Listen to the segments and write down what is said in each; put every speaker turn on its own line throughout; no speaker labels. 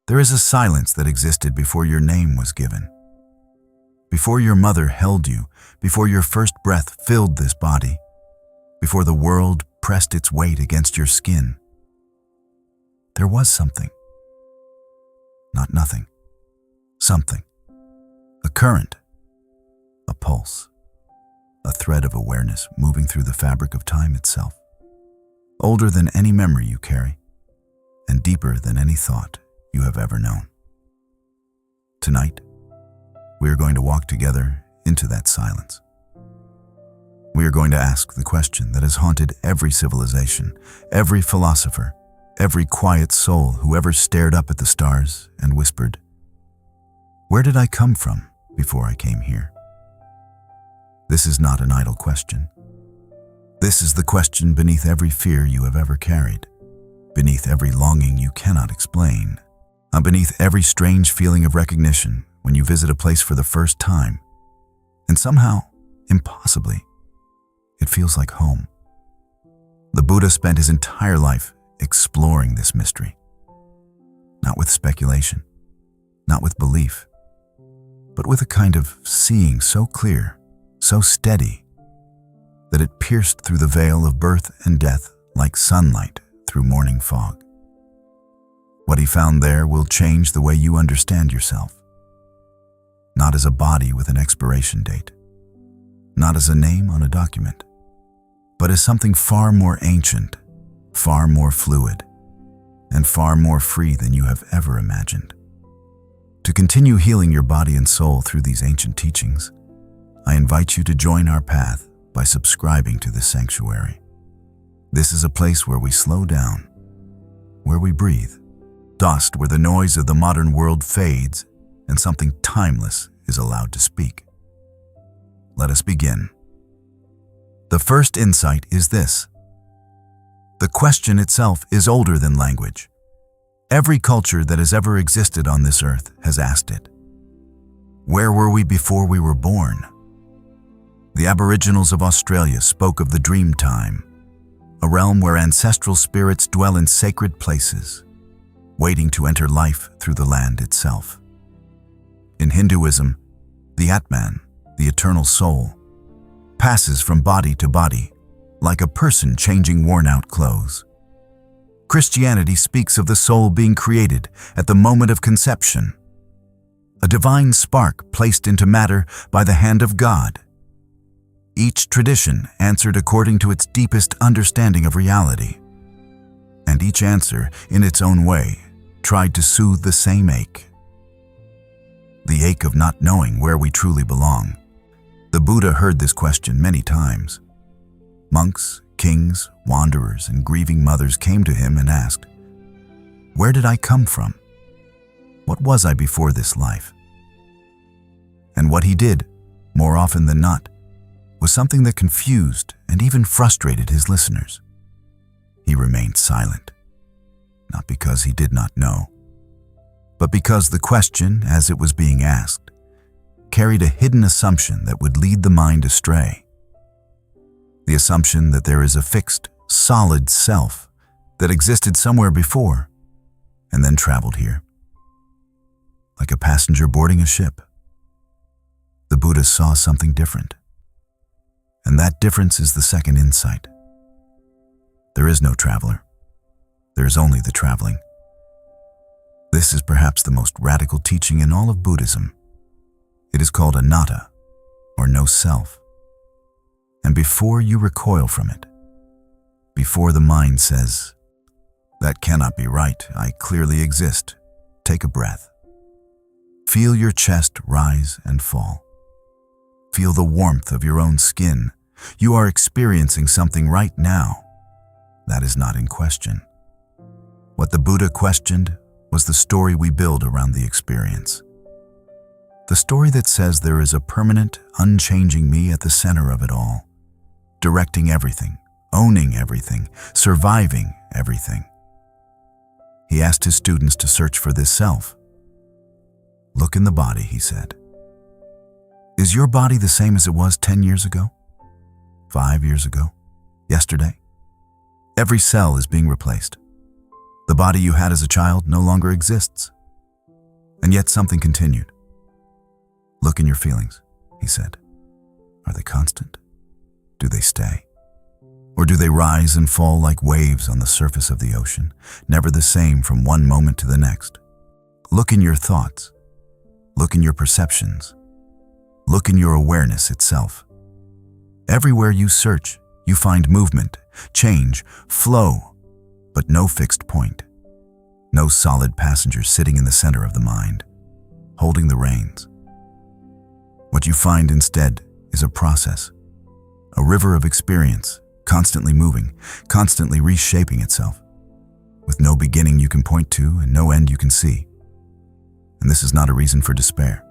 There is a silence that existed before your name was given. Before your mother held you, before your first breath filled this body, before the world pressed its weight against your skin. There was something. Not nothing. Something. A current. A pulse. A thread of awareness moving through the fabric of time itself. Older than any memory you carry, and deeper than any thought you have ever known. Tonight, we are going to walk together into that silence. We are going to ask the question that has haunted every civilization, every philosopher, every quiet soul who ever stared up at the stars and whispered, "Where did I come from before I came here?" This is not an idle question. This is the question beneath every fear you have ever carried, beneath every longing you cannot explain, and beneath every strange feeling of recognition when you visit a place for the first time, and somehow, impossibly, it feels like home. The Buddha spent his entire life exploring this mystery, not with speculation, not with belief, but with a kind of seeing so clear, so steady, that it pierced through the veil of birth and death like sunlight through morning fog. What he found there will change the way you understand yourself, not as a body with an expiration date, not as a name on a document, but as something far more ancient, far more fluid, and far more free than you have ever imagined. To continue healing your body and soul through these ancient teachings, I invite you to join our path by subscribing to this sanctuary. This is a place where we slow down, where we breathe, dust where the noise of the modern world fades and something timeless is allowed to speak. Let us begin. The first insight is this. The question itself is older than language. Every culture that has ever existed on this earth has asked it. Where were we before we were born? The Aboriginals of Australia spoke of the dream time, a realm where ancestral spirits dwell in sacred places, waiting to enter life through the land itself. In Hinduism, the Atman, the eternal soul, passes from body to body, like a person changing worn-out clothes. Christianity speaks of the soul being created at the moment of conception, a divine spark placed into matter by the hand of God. Each tradition answered according to its deepest understanding of reality, and each answer, in its own way, tried to soothe the same ache. The ache of not knowing where we truly belong. The Buddha heard this question many times. Monks, kings, wanderers, and grieving mothers came to him and asked, "Where did I come from? What was I before this life?" And what he did, more often than not, was something that confused and even frustrated his listeners. He remained silent, not because he did not know, but because the question, as it was being asked, carried a hidden assumption that would lead the mind astray. The assumption that there is a fixed, solid self that existed somewhere before and then traveled here. Like a passenger boarding a ship, the Buddha saw something different. And that difference is the second insight. There is no traveler. There is only the traveling. This is perhaps the most radical teaching in all of Buddhism. It is called anatta, or no self. And before you recoil from it, before the mind says, "That cannot be right, I clearly exist," take a breath. Feel your chest rise and fall. Feel the warmth of your own skin. You are experiencing something right now. That is not in question. What the Buddha questioned was the story we build around the experience. The story that says there is a permanent, unchanging me at the center of it all, directing everything, owning everything, surviving everything. He asked his students to search for this self. Look in the body, he said. Is your body the same as it was 10 years ago? 5 years ago? Yesterday? Every cell is being replaced. The body you had as a child no longer exists. And yet something continued. "Look in your feelings," he said. "Are they constant? Do they stay? Or do they rise and fall like waves on the surface of the ocean, never the same from one moment to the next? Look in your thoughts. Look in your perceptions. Look in your awareness itself. Everywhere you search, you find movement, change, flow, but no fixed point. No solid passenger sitting in the center of the mind, holding the reins. What you find instead is a process, a river of experience, constantly moving, constantly reshaping itself, with no beginning you can point to and no end you can see. And this is not a reason for despair.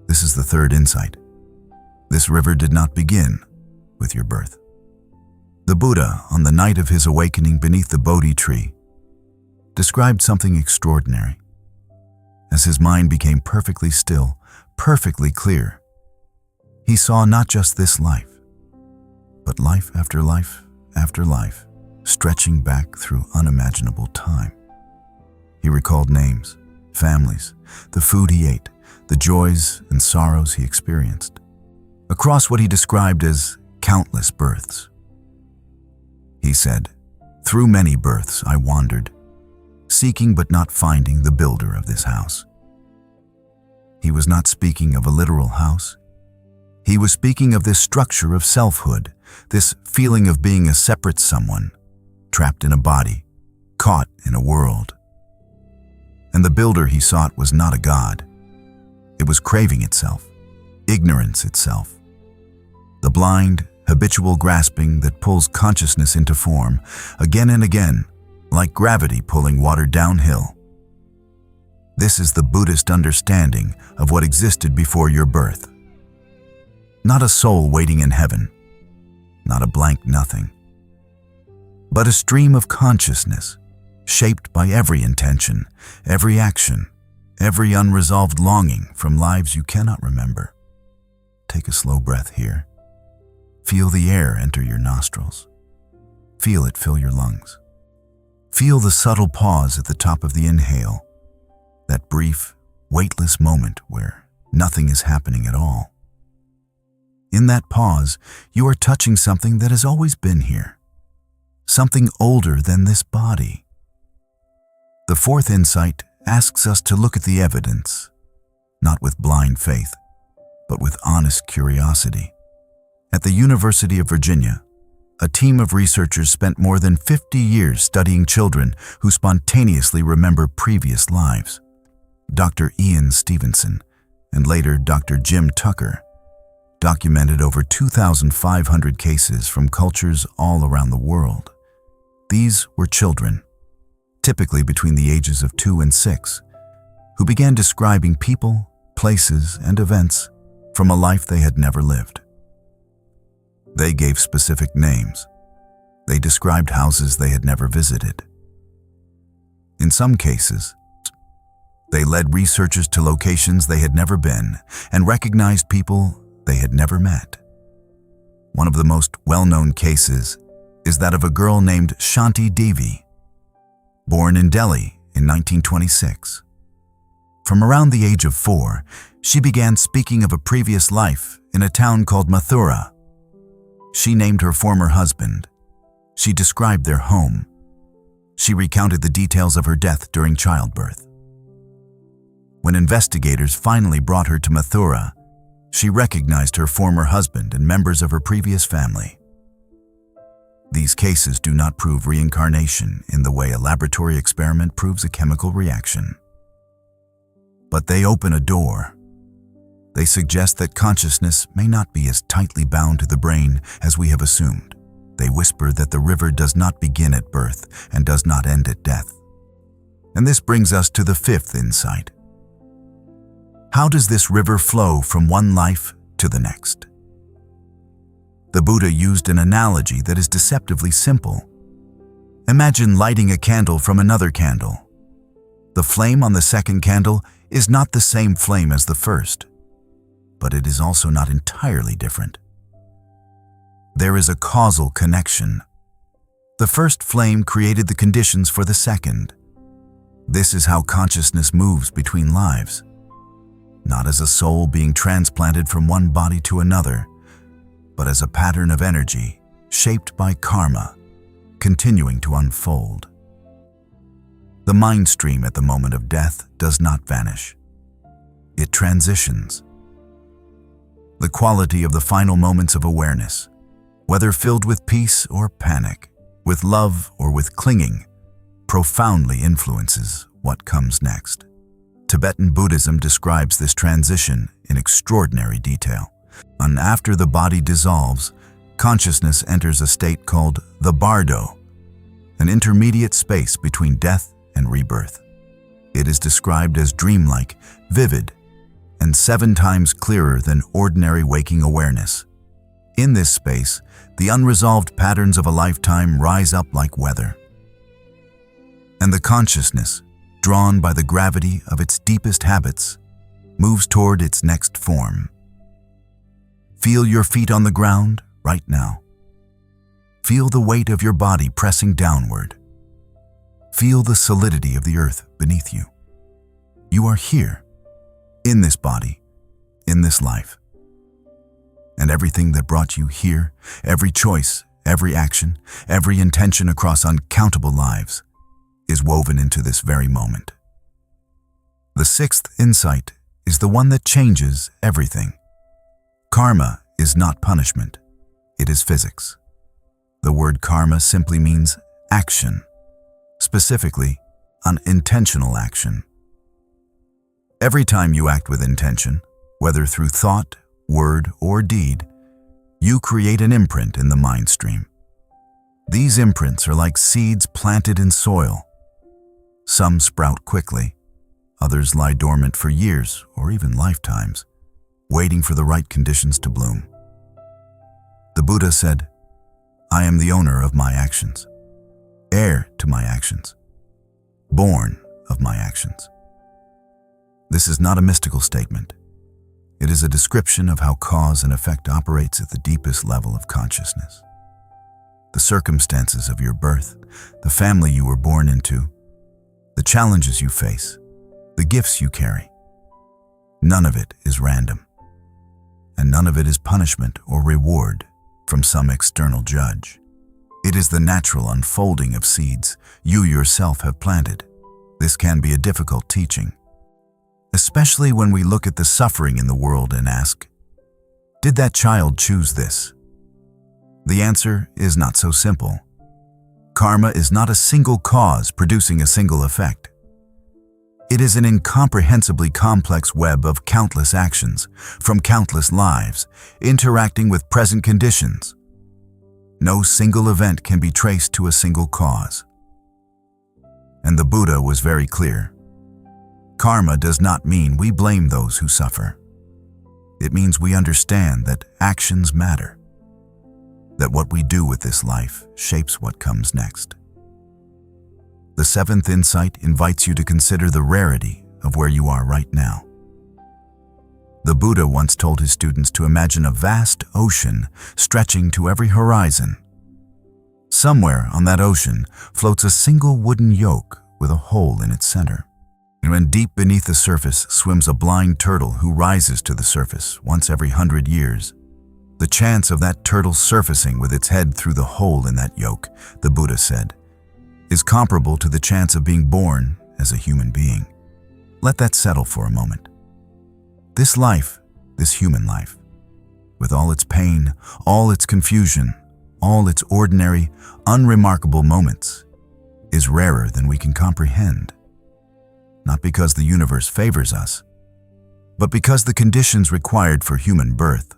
This is the third insight. This river did not begin with your birth. The Buddha, on the night of his awakening beneath the Bodhi tree, described something extraordinary. As his mind became perfectly still, perfectly clear, he saw not just this life, but life after life after life, stretching back through unimaginable time. He recalled names, families, the food he ate, the joys and sorrows he experienced, across what he described as countless births. He said, "Through many births I wandered, seeking but not finding the builder of this house." He was not speaking of a literal house. He was speaking of this structure of selfhood, this feeling of being a separate someone, trapped in a body, caught in a world. And the builder he sought was not a god. It was craving itself, ignorance itself. The blind, habitual grasping that pulls consciousness into form, again and again, like gravity pulling water downhill. This is the Buddhist understanding of what existed before your birth. Not a soul waiting in heaven, not a blank nothing, but a stream of consciousness, shaped by every intention, every action, every unresolved longing from lives you cannot remember. Take a slow breath here. Feel the air enter your nostrils. Feel it fill your lungs. Feel the subtle pause at the top of the inhale, that brief, weightless moment where nothing is happening at all. In that pause, you are touching something that has always been here, something older than this body. The fourth insight asks us to look at the evidence, not with blind faith, but with honest curiosity. At the University of Virginia, a team of researchers spent more than 50 years studying children who spontaneously remember previous lives. Dr. Ian Stevenson, and later Dr. Jim Tucker, documented over 2,500 cases from cultures all around the world. These were children, typically between the ages of 2 and 6, who began describing people, places, and events from a life they had never lived. They gave specific names. They described houses they had never visited. In some cases, they led researchers to locations they had never been and recognized people they had never met. One of the most well-known cases is that of a girl named Shanti Devi, born in Delhi in 1926. From around the age of 4, she began speaking of a previous life in a town called Mathura. She named her former husband. She described their home. She recounted the details of her death during childbirth. When investigators finally brought her to Mathura, she recognized her former husband and members of her previous family. These cases do not prove reincarnation in the way a laboratory experiment proves a chemical reaction. But they open a door. They suggest that consciousness may not be as tightly bound to the brain as we have assumed. They whisper that the river does not begin at birth and does not end at death. And this brings us to the fifth insight. How does this river flow from one life to the next? The Buddha used an analogy that is deceptively simple. Imagine lighting a candle from another candle. The flame on the second candle is not the same flame as the first, but it is also not entirely different. There is a causal connection. The first flame created the conditions for the second. This is how consciousness moves between lives, not as a soul being transplanted from one body to another, but as a pattern of energy shaped by karma, continuing to unfold. The mind stream at the moment of death does not vanish. It transitions. The quality of the final moments of awareness, whether filled with peace or panic, with love or with clinging, profoundly influences what comes next. Tibetan Buddhism describes this transition in extraordinary detail. And after the body dissolves, consciousness enters a state called the bardo, an intermediate space between death and rebirth. It is described as dreamlike, vivid, and 7 times clearer than ordinary waking awareness. In this space, the unresolved patterns of a lifetime rise up like weather, and the consciousness, drawn by the gravity of its deepest habits, moves toward its next form. Feel your feet on the ground right now. Feel the weight of your body pressing downward. Feel the solidity of the earth beneath you. You are here, in this body, in this life. And everything that brought you here, every choice, every action, every intention across uncountable lives, is woven into this very moment. The 6th insight is the one that changes everything. Karma is not punishment, it is physics. The word karma simply means action, specifically, unintentional action. Every time you act with intention, whether through thought, word, or deed, you create an imprint in the mind stream. These imprints are like seeds planted in soil. Some sprout quickly, others lie dormant for years or even lifetimes, waiting for the right conditions to bloom. The Buddha said, "I am the owner of my actions, heir to my actions, born of my actions." This is not a mystical statement. It is a description of how cause and effect operates at the deepest level of consciousness. The circumstances of your birth, the family you were born into, the challenges you face, the gifts you carry, none of it is random, and none of it is punishment or reward from some external judge. It is the natural unfolding of seeds you yourself have planted. This can be a difficult teaching, especially when we look at the suffering in the world and ask, did that child choose this? The answer is not so simple. Karma is not a single cause producing a single effect. It is an incomprehensibly complex web of countless actions, from countless lives, interacting with present conditions. No single event can be traced to a single cause. And the Buddha was very clear. Karma does not mean we blame those who suffer. It means we understand that actions matter, that what we do with this life shapes what comes next. The 7th insight invites you to consider the rarity of where you are right now. The Buddha once told his students to imagine a vast ocean stretching to every horizon. Somewhere on that ocean floats a single wooden yoke with a hole in its center. And when deep beneath the surface swims a blind turtle who rises to the surface once every 100 years. The chance of that turtle surfacing with its head through the hole in that yoke, the Buddha said, is comparable to the chance of being born as a human being. Let that settle for a moment. This life, this human life, with all its pain, all its confusion, all its ordinary, unremarkable moments, is rarer than we can comprehend. Not because the universe favors us, but because the conditions required for human birth,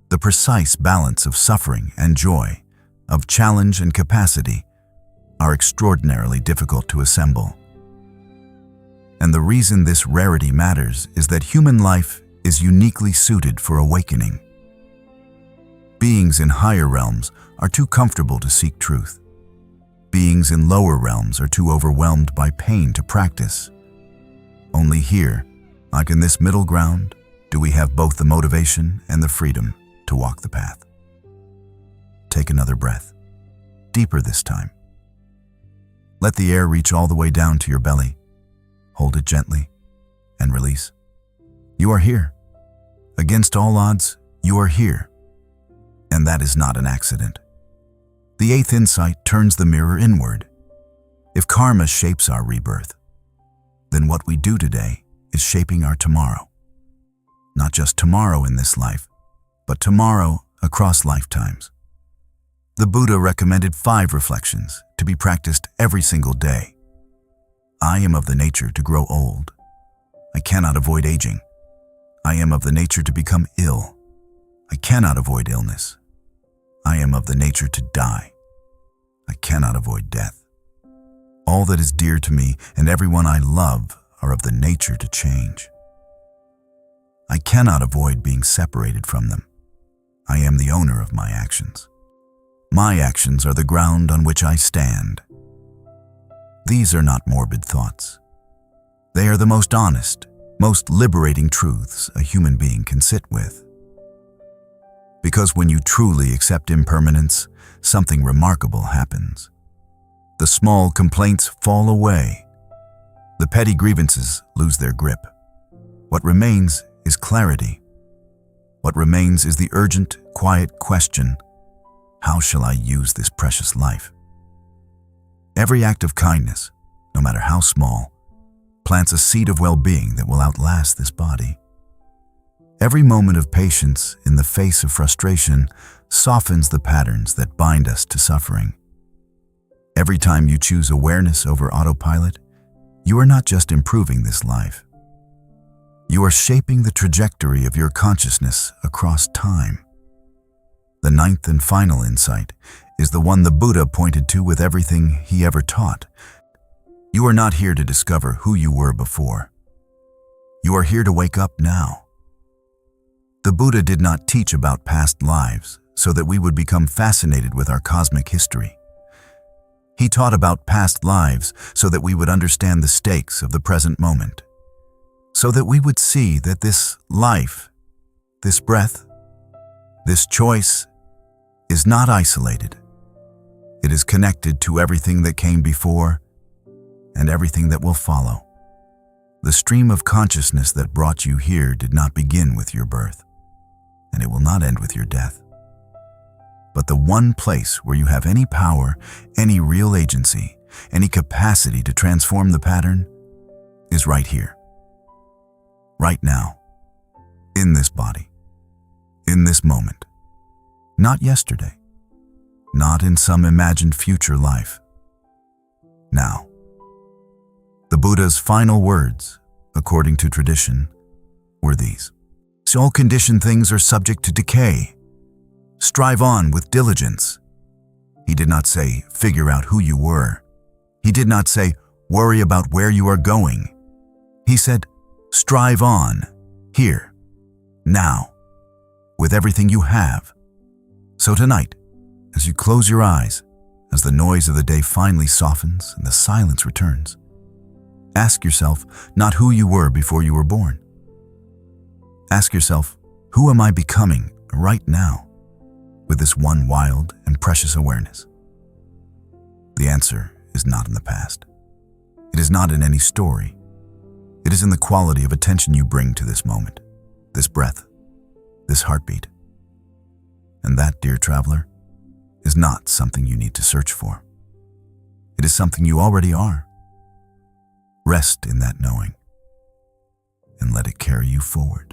the precise balance of suffering and joy, of challenge and capacity, are extraordinarily difficult to assemble. And the reason this rarity matters is that human life is uniquely suited for awakening. Beings in higher realms are too comfortable to seek truth. Beings in lower realms are too overwhelmed by pain to practice. Only here, like in this middle ground, do we have both the motivation and the freedom to walk the path. Take another breath, deeper this time. Let the air reach all the way down to your belly, hold it gently, and release. You are here. Against all odds, you are here. And that is not an accident. The eighth insight turns the mirror inward. If karma shapes our rebirth, then what we do today is shaping our tomorrow. Not just tomorrow in this life, but tomorrow across lifetimes. The Buddha recommended 5 reflections to be practiced every single day. I am of the nature to grow old. I cannot avoid aging. I am of the nature to become ill. I cannot avoid illness. I am of the nature to die. I cannot avoid death. All that is dear to me and everyone I love are of the nature to change. I cannot avoid being separated from them. I am the owner of my actions. My actions are the ground on which I stand. These are not morbid thoughts. They are the most honest, most liberating truths a human being can sit with. Because when you truly accept impermanence, something remarkable happens. The small complaints fall away. The petty grievances lose their grip. What remains is clarity. What remains is the urgent, quiet question, how shall I use this precious life? Every act of kindness, no matter how small, plants a seed of well-being that will outlast this body. Every moment of patience in the face of frustration softens the patterns that bind us to suffering. Every time you choose awareness over autopilot, you are not just improving this life. You are shaping the trajectory of your consciousness across time. The 9th and final insight is the one the Buddha pointed to with everything he ever taught. You are not here to discover who you were before. You are here to wake up now. The Buddha did not teach about past lives so that we would become fascinated with our cosmic history. He taught about past lives so that we would understand the stakes of the present moment, so that we would see that this life, this breath, this choice is not isolated. It is connected to everything that came before and everything that will follow. The stream of consciousness that brought you here did not begin with your birth, and it will not end with your death. But the one place where you have any power, any real agency, any capacity to transform the pattern is right here. Right now, in this body, in this moment, not yesterday, not in some imagined future life. Now. The Buddha's final words, according to tradition, were these: all conditioned things are subject to decay. Strive on with diligence. He did not say, figure out who you were. He did not say, worry about where you are going. He said, strive on, here, now, with everything you have. So tonight, as you close your eyes, as the noise of the day finally softens and the silence returns, ask yourself not who you were before you were born. Ask yourself, who am I becoming right now with this one wild and precious awareness? The answer is not in the past. It is not in any story. It is in the quality of attention you bring to this moment, this breath, this heartbeat. And that, dear traveler, is not something you need to search for. It is something you already are. Rest in that knowing and let it carry you forward.